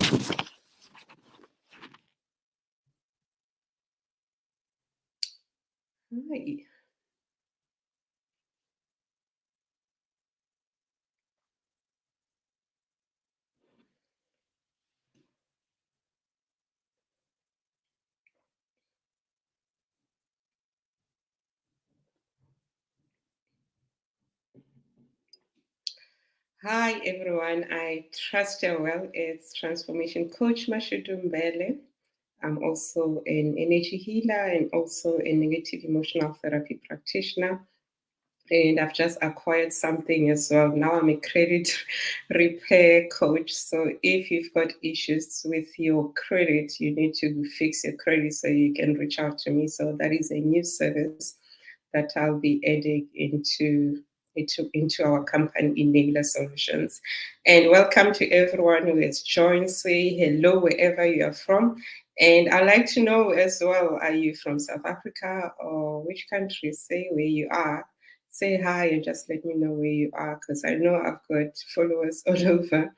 Hi. Hi, everyone. I trust you're well. It's Transformation Coach Mashudu Mbele. I'm also an energy healer and also a negative emotional therapy practitioner. And I've just acquired something as well. Now I'm a credit repair coach. So if you've got issues with your credit, you need to fix your credit so you can reach out to me. So that is a new service that I'll be adding into our company, Enabler Solutions. And welcome to everyone who has joined. Say hello wherever you are from. And I'd like to know as well, are you from South Africa or which country? Say where you are. Say hi and just let me know where you are because I know I've got followers all over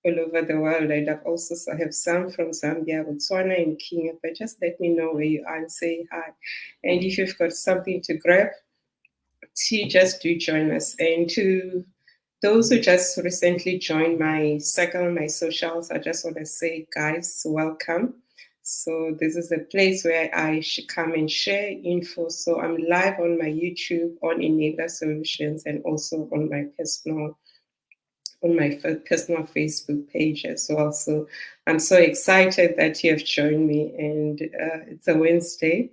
the world. And I've also have some from Zambia, Botswana, and Kenya. But just let me know where you are and say hi. And if you've got something to grab, just do join us. And to those who just recently joined my circle, my socials, I just want to say, guys, welcome. So this is a place where I should come and share info. So I'm live on my YouTube on Enabler Solutions and also on my personal Facebook page as well. So I'm so excited that you have joined me, and it's a Wednesday.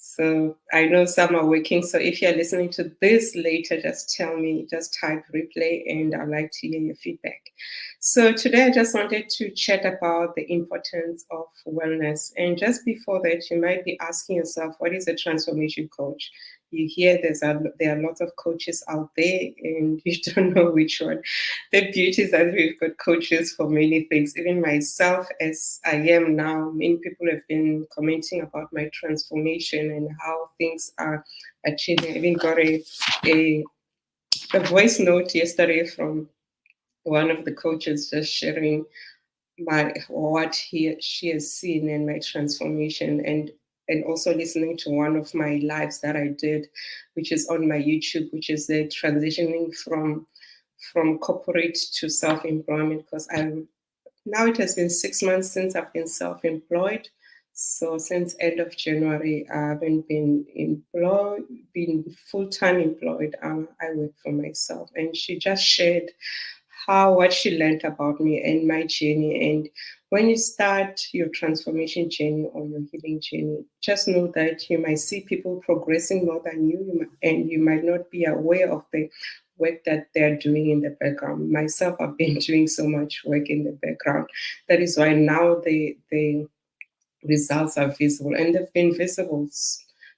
So I know some are working. So if you're listening to this later, just tell me, just type replay, and I'd like to hear your feedback. So today I just wanted to chat about the importance of wellness. And just before that, you might be asking yourself, what is a transformation coach? You hear there are lots of coaches out there, and you don't know which one. The beauty is that we've got coaches for many things. Even myself, as I am now, many people have been commenting about my transformation and how things are achieving. I even got a, a voice note yesterday from one of the coaches just sharing my what she has seen in my transformation, and also listening to one of my lives that I did, which is on my YouTube, which is the transitioning from corporate to self-employment, because I now it has been 6 months since I've been self-employed. So since end of January, I haven't been full-time employed. I work for myself, and she just shared how what she learned about me and my journey. And when you start your transformation journey or your healing journey, just know that you might see people progressing more than and you might not be aware of the work that they're doing in the background. Myself, I've been doing so much work in the background. That is why now the results are visible, and they've been visible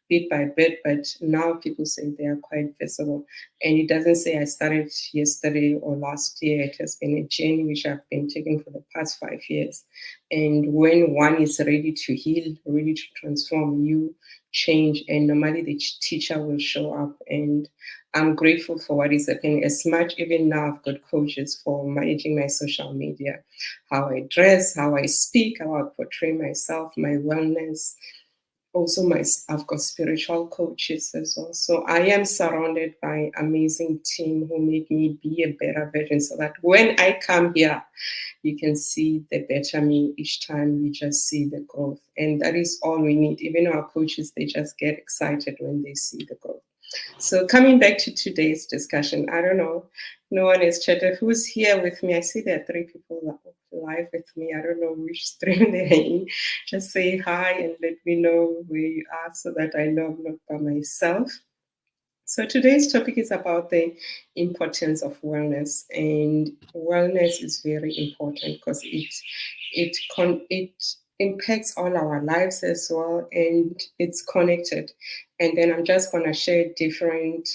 bit by bit, but now people say they are quite visible. And it doesn't say I started yesterday or last year. It has been a journey which I've been taking for the past 5 years. And when one is ready to heal, ready to transform, you change, and normally the teacher will show up. And I'm grateful for what is happening. As much even now, I've got coaches for managing my social media, how I dress, how I speak, how I portray myself, my wellness. Also, I've got spiritual coaches as well. So I am surrounded by amazing team who make me be a better version, so that when I come here, you can see the better me each time. You just see the growth, and that is all we need. Even our coaches, they just get excited when they see the growth. So coming back to today's discussion, I don't know, no one is chatted. Who's here with me? I see there are three people live with me. I don't know which stream they're in. Just say hi and let me know where you are so that I know I'm not by myself. So today's topic is about the importance of wellness, and wellness is very important because it impacts all our lives as well, and it's connected. And then I'm just gonna share different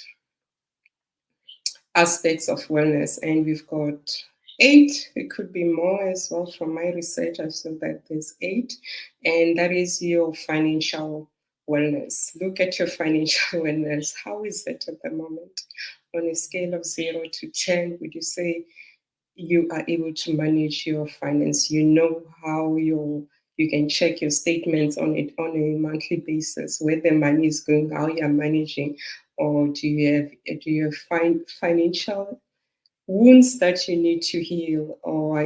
aspects of wellness, and we've got eight. It could be more as well from my research. I saw that there's eight, and that is your financial wellness. Look at your financial wellness. How is it at the moment? On a scale of 0 to 10, would you say you are able to manage your finance. You know how you can check your statements on a monthly basis, where the money is going, how you are managing, or do you have financial wounds that you need to heal, or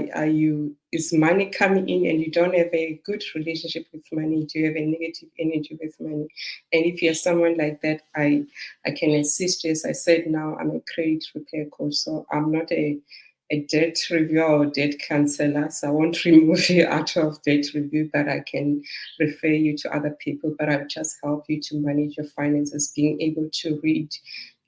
is money coming in and you don't have a good relationship with money? Do you have a negative energy with money? And if you're someone like that, I can assist you. As I said, now I'm a credit repair coach, so I'm not a debt reviewer or debt counselor, so I won't remove you out of debt review, but I can refer you to other people. But I'll just help you to manage your finances, being able to read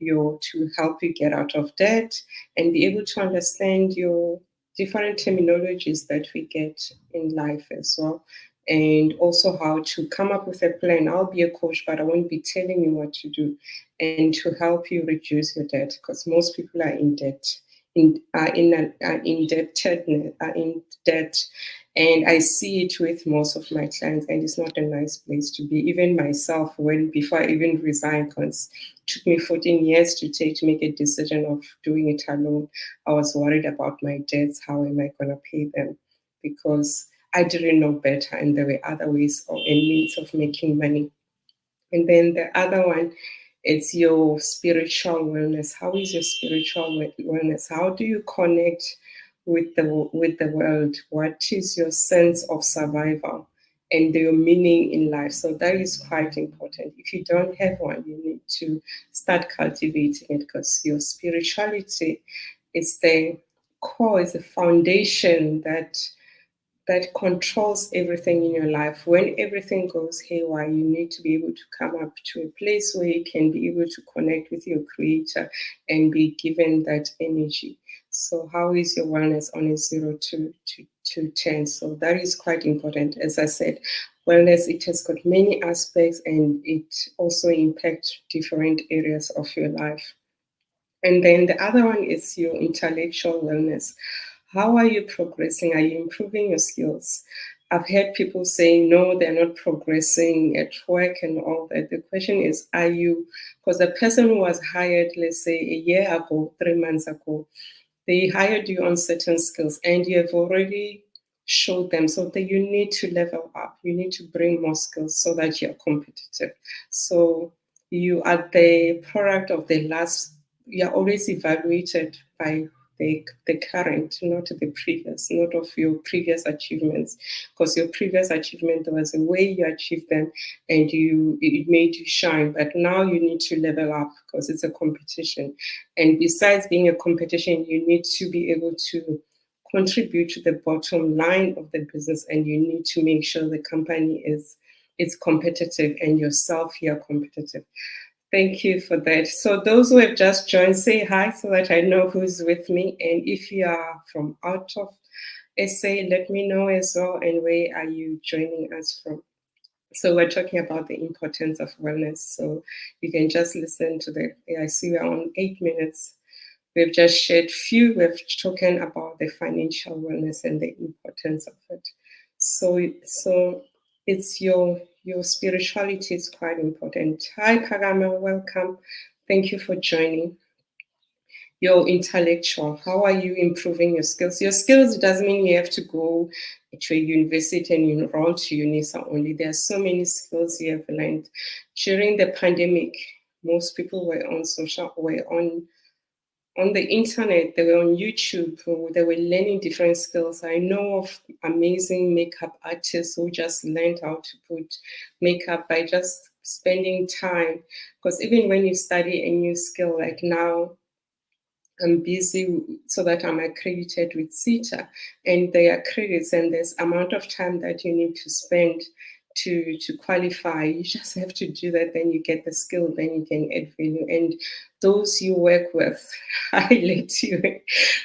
to help you get out of debt and be able to understand your different terminologies that we get in life as well. And also how to come up with a plan. I'll be a coach, but I won't be telling you what to do, and to help you reduce your debt, because most people are in debt, in debt. And I see it with most of my clients, and it's not a nice place to be. Even myself, when before I even resigned, because it took me 14 years to make a decision of doing it alone, I was worried about my debts. How am I going to pay them? Because I didn't know better, and there were other ways and means of making money. And then the other one, it's your spiritual wellness. How is your spiritual wellness? How do you connect with the world? What is your sense of survival and your meaning in life? So that is quite important. If you don't have one, you need to start cultivating it, because your spirituality is the core, is the foundation that controls everything in your life. When everything goes haywire, you need to be able to come up to a place where you can be able to connect with your creator and be given that energy. So how is your wellness on a 0 to 10? So that is quite important. As I said, wellness, it has got many aspects, and it also impacts different areas of your life. And then the other one is your intellectual wellness. How are you progressing? Are you improving your skills? I've heard people saying, no, they're not progressing at work and all that. The question is, are you, because the person who was hired, let's say a year ago, 3 months ago, they hired you on certain skills and you have already showed them. So that you need to level up. You need to bring more skills so that you're competitive. So you are the product of the last, you're always evaluated by the current, not the previous, not of your previous achievements. Because your previous achievement, there was a way you achieved them and it made you shine. But now you need to level up, because it's a competition. And besides being a competition, you need to be able to contribute to the bottom line of the business, and you need to make sure the company is competitive and yourself, you're competitive. Thank you for that. So those who have just joined, say hi so that I know who's with me. And if you are from out of SA, let me know as well. And where are you joining us from? So we're talking about the importance of wellness. So you can just listen to I see we're on 8 minutes. We've just shared we've spoken about the financial wellness and the importance of it. So it's your spirituality is quite important. Hi Kagame, welcome. Thank you for joining. Your intellectual, how are you improving your skills? Your skills doesn't mean you have to go to a university and enroll to UNISA only. There are so many skills you have learned. During the pandemic, most people were on the internet, they were on YouTube, they were learning different skills. I know of amazing makeup artists who just learned how to put makeup by just spending time. Because even when you study a new skill, like now, I'm busy so that I'm accredited with CETA, and there are credits, and there's amount of time that you need to spend to qualify. You just have to do that, then you get the skill, then you can add value. And those you work with, I let you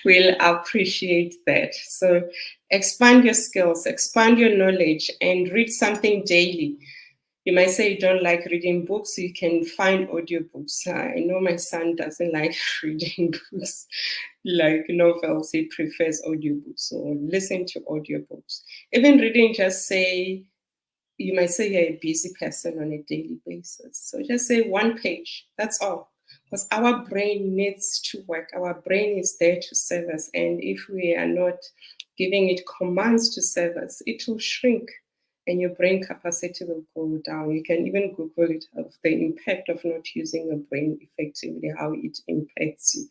will appreciate that. So expand your skills, expand your knowledge, and read something daily. You might say you don't like reading books, you can find audiobooks. I know my son doesn't like reading books like novels, he prefers audiobooks. So listen to audiobooks. Even reading, just say, you might say you're a busy person on a daily basis. So just say 1 page, that's all. because our brain needs to work. Our brain is there to serve us. And if we are not giving it commands to serve us, it will shrink and your brain capacity will go down. You can even Google it of the impact of not using your brain effectively, how it impacts you.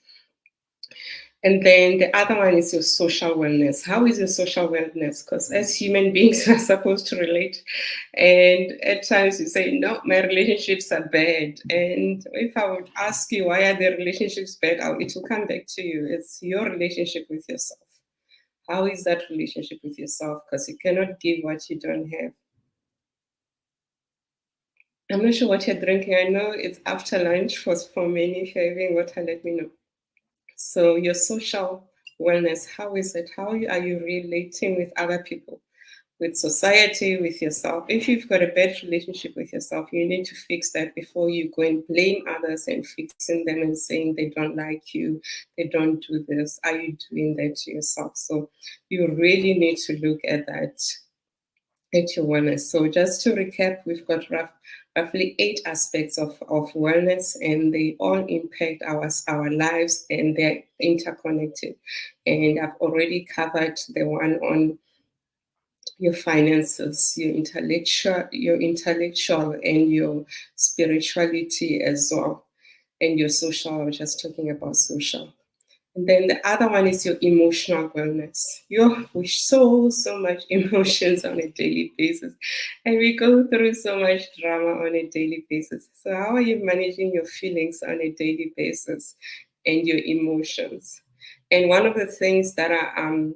And then the other one is your social wellness. How is your social wellness? Because as human beings, we're supposed to relate. And at times you say, no, my relationships are bad. And if I would ask you, why are the relationships bad? It will come back to you. It's your relationship with yourself. How is that relationship with yourself? Because you cannot give what you don't have. I'm not sure what you're drinking. I know it's after lunch for many. If you're having water, let me know. So your social wellness, how is it? How are you relating with other people, with society, with yourself? If you've got a bad relationship with yourself, you need to fix that before you go and blame others and fixing them and saying they don't like you, they don't do this. Are you doing that to yourself? So you really need to look at that at your wellness. So just to recap, we've got roughly 8 aspects of wellness, and they all impact our lives, and they're interconnected. And I've already covered the one on your finances, your intellectual and your spirituality as well, and your social. I was just talking about social. And then the other one is your emotional wellness. We so much emotions on a daily basis, and we go through so much drama on a daily basis. So how are you managing your feelings on a daily basis and your emotions? And one of the things that I'm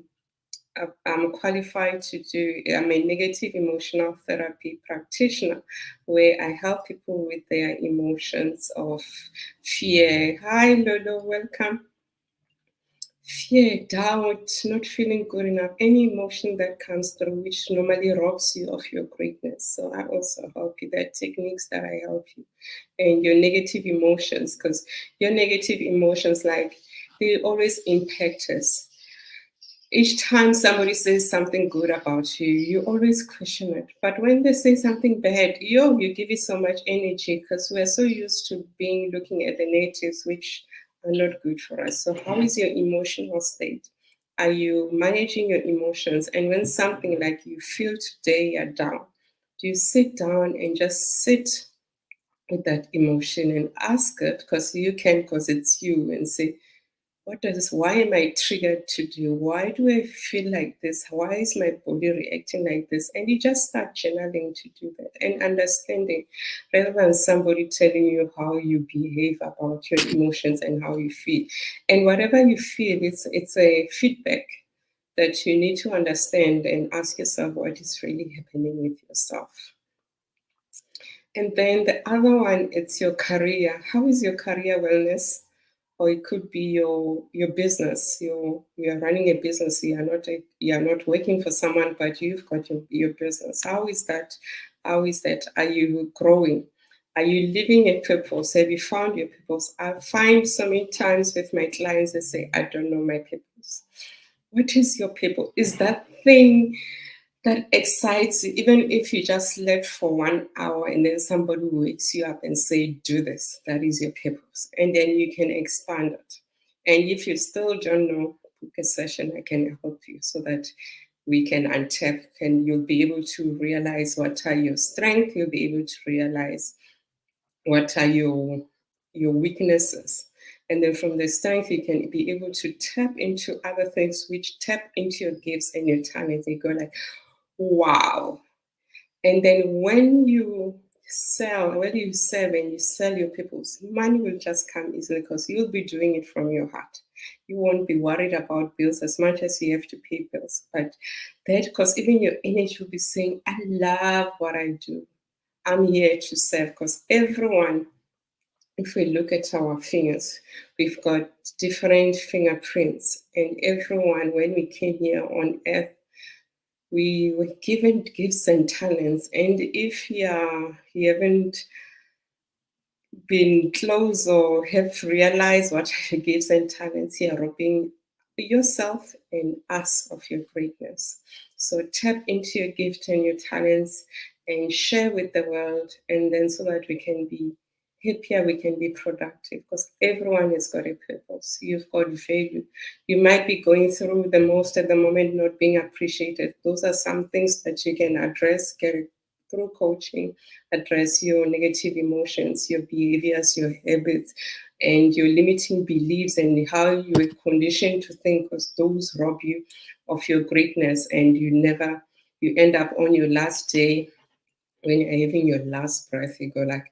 qualified to do, I'm a negative emotional therapy practitioner where I help people with their emotions of fear. Hi, Lolo, welcome. Fear, doubt, not feeling good enough, any emotion that comes through which normally robs you of your greatness. So I also help you. There are techniques that I help you. And your negative emotions, because your negative emotions, like, they always impact us. Each time somebody says something good about you, you always question it. But when they say something bad, you give it so much energy because we're so used to looking at the negatives, which are not good for us. So, how is your emotional state? Are you managing your emotions? And when something like you feel today you're down, do you sit down and just sit with that emotion and ask it? Because it's you, and say, why am I triggered to do? Why do I feel like this? Why is my body reacting like this? And you just start channeling to do that and understanding, rather than somebody telling you how you behave about your emotions and how you feel. And whatever you feel, it's a feedback that you need to understand and ask yourself what is really happening with yourself. And then the other one, it's your career. How is your career wellness? Or it could be your business. You are running a business. You are not working for someone, but you've got your business. How is that? How is that? Are you growing? Are you living a purpose? Have you found your purpose? I find so many times with my clients, they say, I don't know my purpose. What is your purpose? Is that thing that excites you, even if you just slept for 1 hour and then somebody wakes you up and say, do this, that is your purpose. And then you can expand it. And if you still don't know, book a session, I can help you so that we can untap and you'll be able to realize what are your strengths, you'll be able to realize what are your weaknesses. And then from the strength, you can be able to tap into other things which tap into your gifts and your talents. You go like, wow. And then when you serve and you sell your peoples, money will just come easily because you'll be doing it from your heart. You won't be worried about bills as much as you have to pay bills. But that, because even your energy will be saying, I love what I do. I'm here to serve, because everyone, if we look at our fingers, we've got different fingerprints. And everyone, when we came here on earth, we were given gifts and talents. And if you haven't been close or have realized what are your gifts and talents, you are robbing yourself and us of your greatness. So tap into your gift and your talents and share with the world, and then so that we can be happier we can be productive, because everyone has got a purpose. You've got value. You might be going through the most at the moment, not being appreciated. Those are some things that you can address, get through coaching, address your negative emotions, your behaviors, your habits, and your limiting beliefs, and how you were conditioned to think, because those rob you of your greatness, and you end up on your last day, when you're having your last breath, you go like,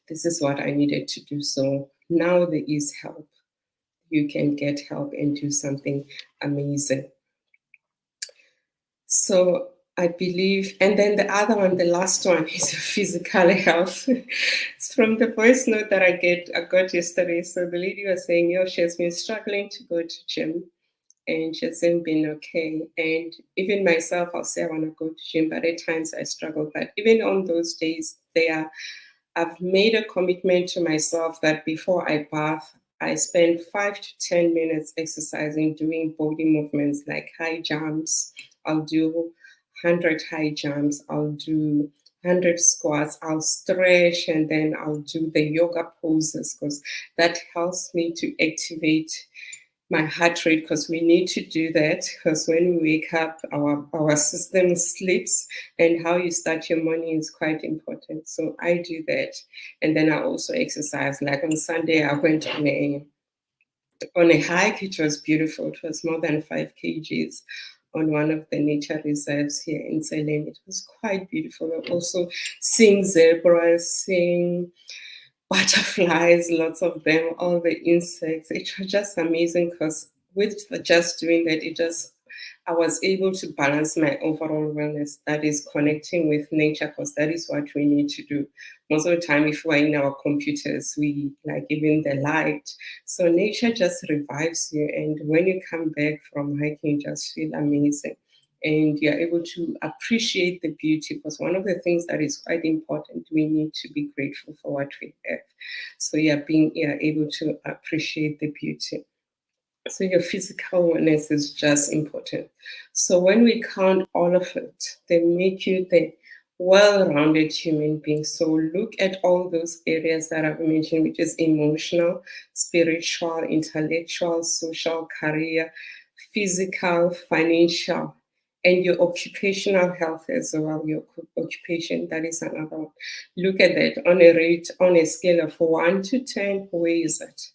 this is what I needed to do. So now there is help. You can get help and do something amazing. So I believe, and then the other one, the last one, is physical health. It's from the voice note that I got yesterday. So the lady was saying, yo, she has been struggling to go to gym, and she hasn't been okay. And even myself, I'll say I want to go to gym, but at times I struggle. But even on those days, I've made a commitment to myself that before I bath, I spend 5 to 10 minutes exercising, doing body movements like high jumps. I'll do 100 high jumps. I'll do 100 squats. I'll stretch, and then I'll do the yoga poses, because that helps me to activate my heart rate, because we need to do that, because when we wake up, our system sleeps, and how you start your morning is quite important. So I do that, and then I also exercise. Like on Sunday, I went on a hike. It was beautiful. It was more than 5 kgs on one of the nature reserves here in Salem. It was quite beautiful. Also seeing zebras, seeing butterflies, lots of them, all the insects. It was just amazing, because with just doing that, I was able to balance my overall wellness. That is connecting with nature, because that is what we need to do. Most of the time, if we're in our computers, we like even the light. So nature just revives you. And when you come back from hiking, you just feel amazing, and you're able to appreciate the beauty, because one of the things that is quite important, we need to be grateful for what we have. So you're able to appreciate the beauty. So your physical wellness is just important. So when we count all of it, they make you the well-rounded human being. So look at all those areas that I've mentioned, which is emotional, spiritual, intellectual, social, career, physical, financial, and your occupational health as well. Your occupation, that is another one. Look at that on a scale of 1 to 10. Where is it?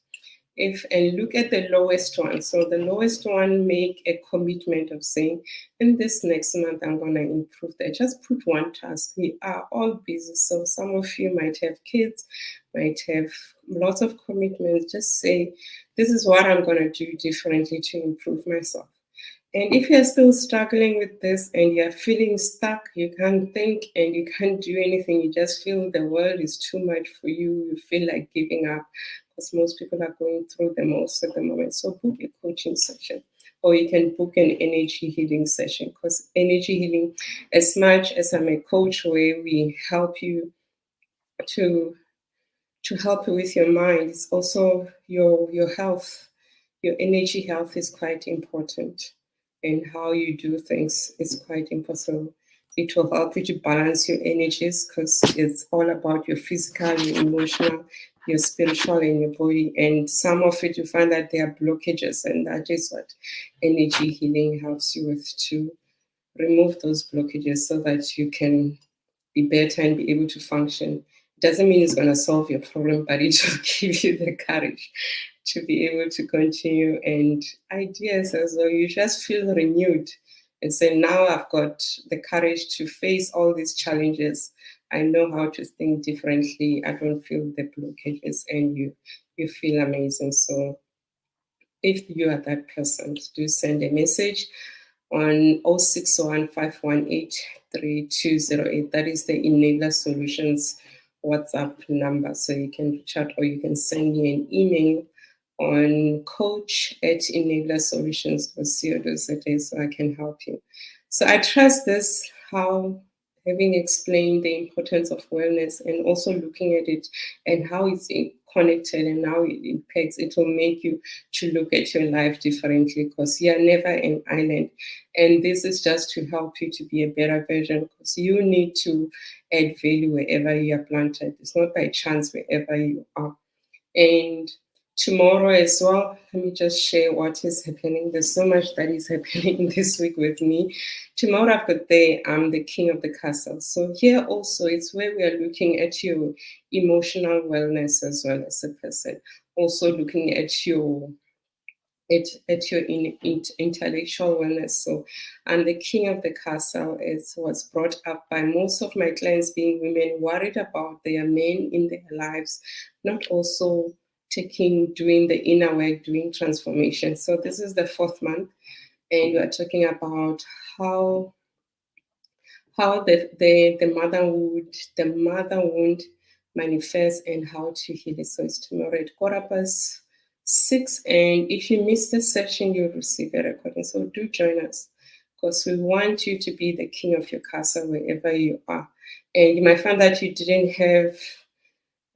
If and look at the lowest one. So the lowest one, make a commitment of saying, in this next month I'm gonna improve that. Just put one task. We are all busy. So some of you might have kids, might have lots of commitments. Just say, this is what I'm gonna do differently to improve myself. And if you're still struggling with this and you're feeling stuck, you can't think and you can't do anything, you just feel the world is too much for you, you feel like giving up, because most people are going through the most at the moment. So book a coaching session, or you can book an energy healing session, because energy healing, as much as I'm a coach where we help you to help you with your mind, it's also your health. Your energy health is quite important, and how you do things is quite important. So it will help you to balance your energies, because it's all about your physical, your emotional, your spiritual, and your body. And some of it, you find that there are blockages, and that is what energy healing helps you with, to remove those blockages so that you can be better and be able to function. It doesn't mean it's going to solve your problem, but it will give you the courage to be able to continue, and ideas as well. You just feel renewed and say, now I've got the courage to face all these challenges. I know how to think differently. I don't feel the blockages, and you feel amazing. So if you are that person, do send a message on 061 That is the Enabler Solutions WhatsApp number. So you can reach out, or you can send me an email on coach@enablersolutions.co.za, so I can help you. So I trust this, how having explained the importance of wellness and also looking at it and how it's connected and how it impacts, it will make you to look at your life differently, because you are never an island. And this is just to help you to be a better version, because you need to add value wherever you are planted. It's not by chance wherever you are. And tomorrow as well, let me just share what is happening. There's so much that is happening this week with me. Tomorrow I've got the king of the castle. So here also it's where we are looking at your emotional wellness as well as a person. Also looking at your intellectual wellness. So, and the king of the castle was brought up by most of my clients being women worried about their men in their lives, not also doing the inner work, doing transformation. So this is the 4th month, and we are talking about how the mother wound manifests and how to heal it. So it's tomorrow at 6:15. And if you miss this session, you'll receive a recording. So do join us, because we want you to be the king of your castle wherever you are. And you might find that you didn't have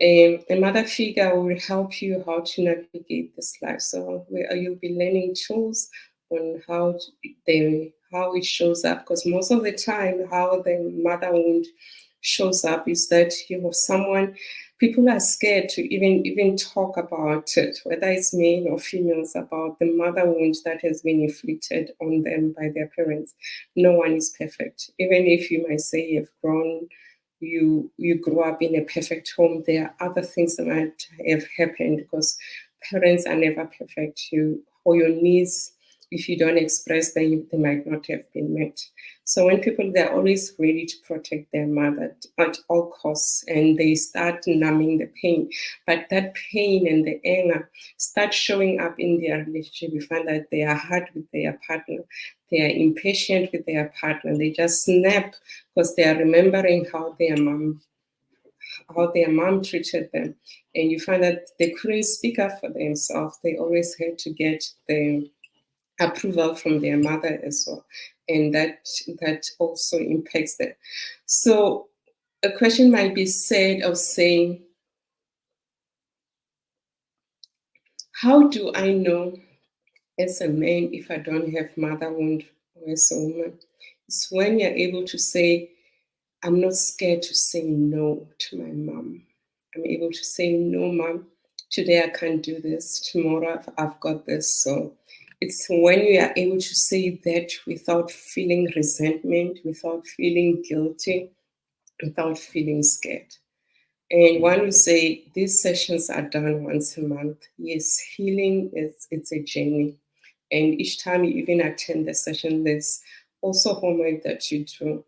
a mother figure who will help you how to navigate this life. So you'll be learning tools on how it shows up, because most of the time how the mother wound shows up is that you have someone, people are scared to even talk about it, whether it's male or females, about the mother wound that has been inflicted on them by their parents. No one is perfect. Even if you might say you grew up in a perfect home, there are other things that might have happened, because parents are never perfect. Or your needs, if you don't express them, they might not have been met. So when they're always ready to protect their mother at all costs, and they start numbing the pain, but that pain and the anger start showing up in their relationship. You find that they are hard with their partner, they are impatient with their partner, they just snap because they are remembering how their mom treated them. And you find that they couldn't speak up for themselves. They always had to get the approval from their mother as well, and that also impacts them. So a question might be said of saying, how do I know as a man if I don't have mother wound, or as a woman? It's when you're able to say, I'm not scared to say no to my mom. I'm able to say, no, mom, today I can't do this. Tomorrow I've got this. So it's when you are able to say that without feeling resentment, without feeling guilty, without feeling scared. And one will say these sessions are done once a month. Yes, healing it's a journey. And each time you even attend the session, there's also homework that you do.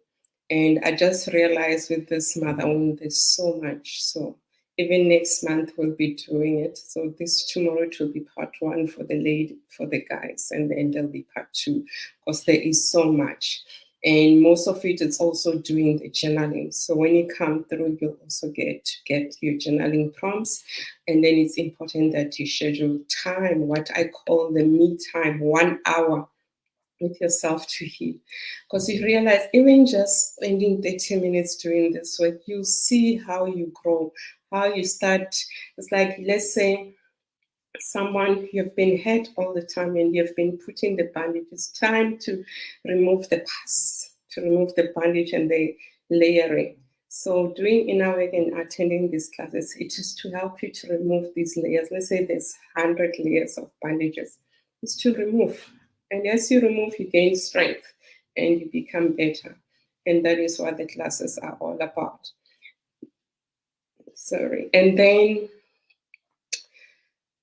And I just realized with this mother wound, there's so much. So even next month we'll be doing it. So tomorrow it will be part 1 for the guys, and then there'll be part 2, because there is so much. And most of it is also doing the journaling. So when you come through, you'll also get your journaling prompts. And then it's important that you schedule time, what I call the me time, 1 hour with yourself to heal. Because you realize even just spending 30 minutes doing this work, you see how you grow, how you start. It's like, let's say you've been hurt all the time and you've been putting the bandage. It's time to remove the pus, to remove the bandage and the layering. So doing inner work and attending these classes, it is to help you to remove these layers. Let's say there's 100 layers of bandages. It's to remove. And as you remove, you gain strength and you become better. And that is what the classes are all about. Sorry. And then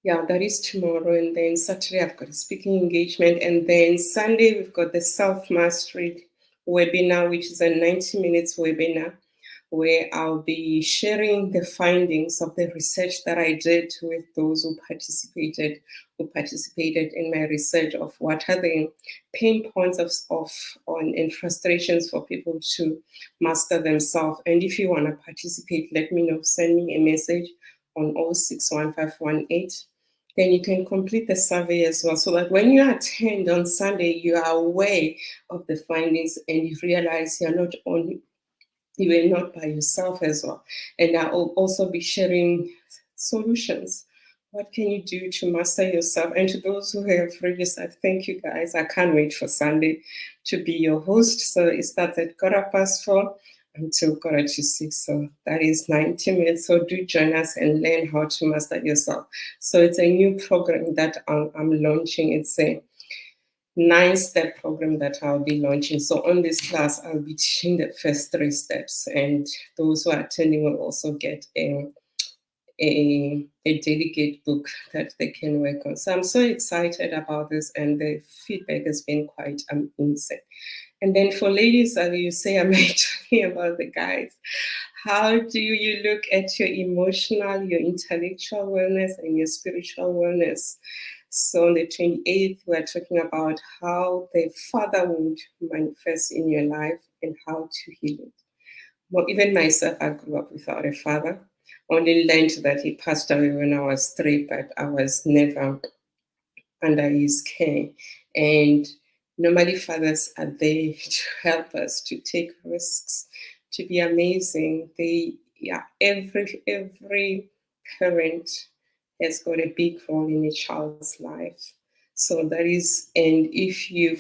that is tomorrow. And then Saturday, I've got a speaking engagement. And then Sunday, we've got the self-mastery webinar, which is a 90 minutes webinar, where I'll be sharing the findings of the research that I did with those who participated in my research of what are the pain points and frustrations for people to master themselves. And if you want to participate, let me know. Send me a message on 061518. Then you can complete the survey as well, so that when you attend on Sunday, you are aware of the findings and you realize you are not by yourself as well. And I'll also be sharing solutions. What can you do to master yourself? And to those who have registered, thank you guys. I can't wait for Sunday to be your host. So it starts at 4:15 until 5:45. So that is 90 minutes. So do join us and learn how to master yourself. So it's a new program that I'm launching. It's a 9-step program that I'll be launching. So on this class, I'll be teaching the first 3 steps, and those who are attending will also get a delegate book that they can work on. So I'm so excited about this, and the feedback has been quite amazing. And then for ladies, you say I'm talking about the guys. How do you look at your emotional, your intellectual wellness, and your spiritual wellness? So on the 28th, we're talking about how the fatherhood manifests in your life and how to heal it. Well, even myself, I grew up without a father. Only learned that he passed away when I was 3, but I was never under his care. And normally fathers are there to help us, to take risks, to be amazing. Every parent has got a big role in a child's life. So that is, and if you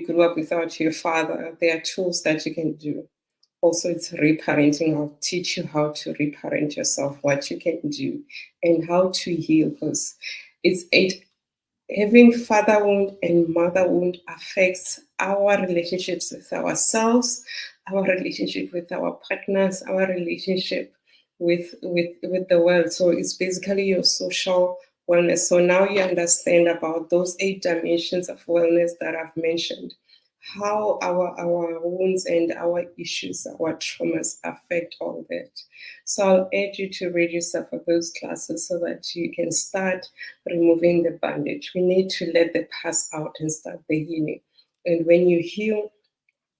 grew up without your father, there are tools that you can do. Also, it's reparenting. I'll teach you how to reparent yourself, what you can do, and how to heal, because having father wound and mother wound affects our relationships with ourselves, our relationship with our partners, our relationship with the world. So it's basically your social wellness. So now you understand about those 8 dimensions of wellness that I've mentioned, how our wounds and our issues, our traumas affect all that. So I'll urge you to register for those classes so that you can start removing the bandage. We need to let the past out and start the healing. And when you heal,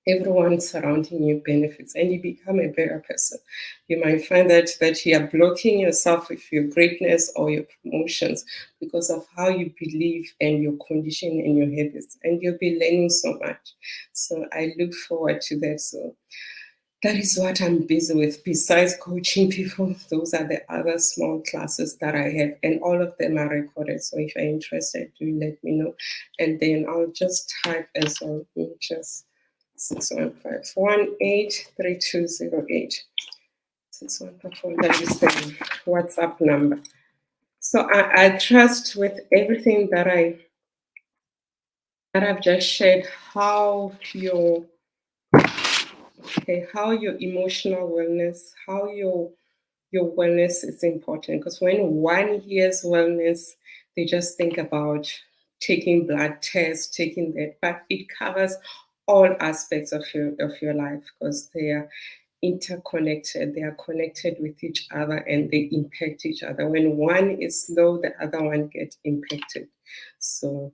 everyone surrounding you benefits and you become a better person. You might find that you are blocking yourself with your greatness or your promotions because of how you believe and your condition and your habits, and you'll be learning so much. So I look forward to that. So that is what I'm busy with. Besides coaching people, those are the other small classes that I have, and all of them are recorded. So if you're interested, do let me know. And then I'll just type as well, just 615-183208. 615, that is the WhatsApp number. So I trust with everything that I've just shared how your emotional wellness, how your wellness is important. Because when one hears wellness, they just think about taking blood tests, taking that, but it covers all aspects of your life, because they are interconnected, they are connected with each other, and they impact each other. When one is low, the other one gets impacted. So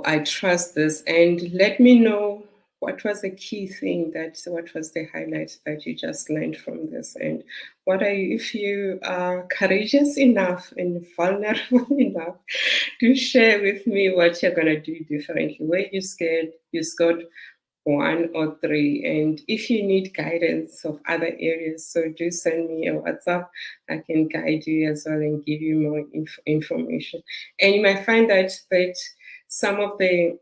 I trust this, and let me know what was the key thing, what was the highlight that you just learned from this, and if you are courageous enough and vulnerable enough to share with me what you're gonna do differently, where you scared, you scored 1 or 3, and if you need guidance of other areas, so do send me a WhatsApp. I can guide you as well and give you more information. And you might find that some of the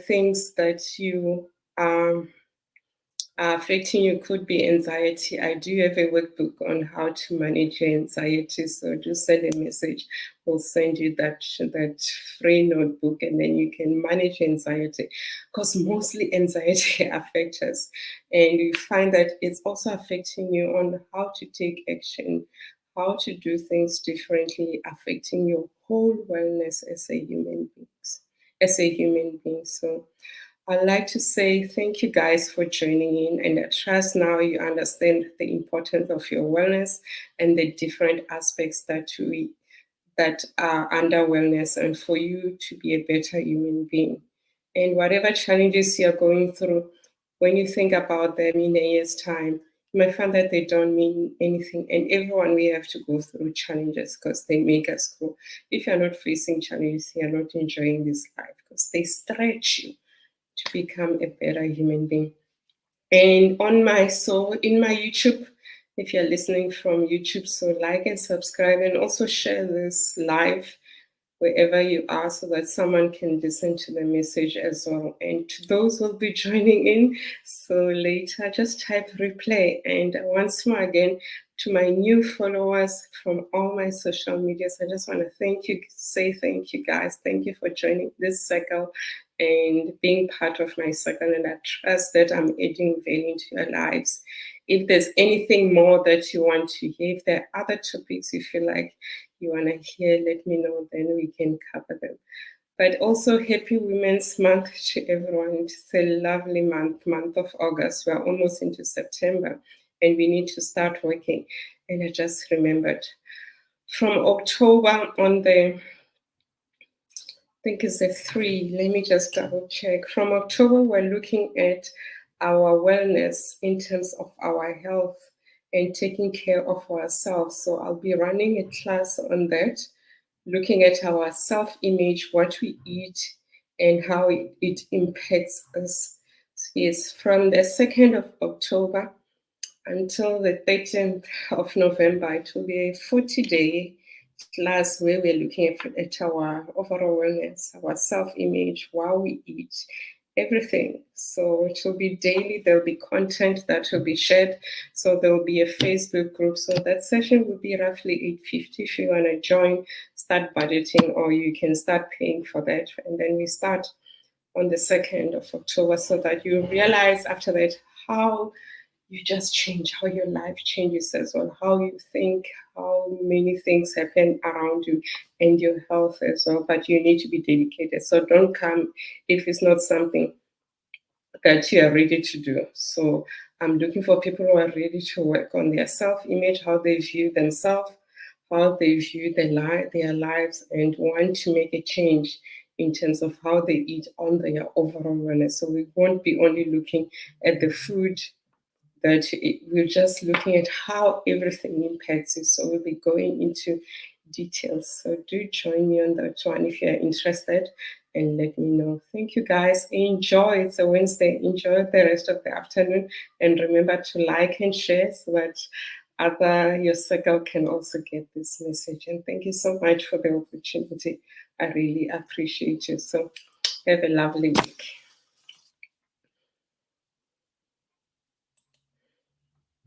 things that you are affecting you could be anxiety. I do have a workbook on how to manage your anxiety, so do send a message. We'll send you that free notebook, and then you can manage anxiety, because mostly anxiety affects us, and you find that it's also affecting you on how to take action, how to do things differently, affecting your whole wellness as a human being. So I'd like to say thank you guys for joining in, and I trust now you understand the importance of your wellness and the different aspects that are under wellness, and for you to be a better human being. And whatever challenges you're going through, when you think about them in a year's time, you might find that they don't mean anything. And everyone, we have to go through challenges because they make us grow. If you're not facing challenges, you're not enjoying this life, because they stretch you to become a better human being. And in my YouTube, If you're listening from YouTube, so like and subscribe, and also share this live wherever you are so that someone can listen to the message as well. And to those who will be joining in, so later, just type replay. And once more again, to my new followers from all my social medias, I just want to say thank you guys. Thank you for joining this circle and being part of my circle. And I trust that I'm adding value into your lives. If there's anything more that you want to hear, if there are other topics you feel like you want to hear, let me know, then we can cover them. But also Happy Women's Month to everyone. It's a lovely month of August. We're almost into September and we need to start working. And I just remembered from October on the, I think it's a 3, let me just double check. From October, we're looking at our wellness in terms of our health and taking care of ourselves. So I'll be running a class on that, looking at our self-image, what we eat, and how it impacts us. Yes, from the 2nd of October until the 13th of November, it will be a 40-day class where we're looking at our overall wellness, our self-image, how we eat, everything. So it will be daily. There'll be content that will be shared. So there will be a Facebook group. So that session will be roughly $850 if you want to join, start budgeting, or you can start paying for that. And then we start on the 2nd of October so that you realize after that how you just change, how your life changes as well, how you think, how many things happen around you and your health as well. But you need to be dedicated. So don't come if it's not something that you are ready to do. So I'm looking for people who are ready to work on their self-image, how they view themselves, how they view their lives, and want to make a change in terms of how they eat on their overall wellness. So we won't be only looking at the food, that we're just looking at how everything impacts it. So we'll be going into details. So do join me on that one if you're interested and let me know. Thank you guys. Enjoy. It's a Wednesday. Enjoy the rest of the afternoon. And remember to like and share so that your circle can also get this message. And thank you so much for the opportunity. I really appreciate you. So have a lovely week.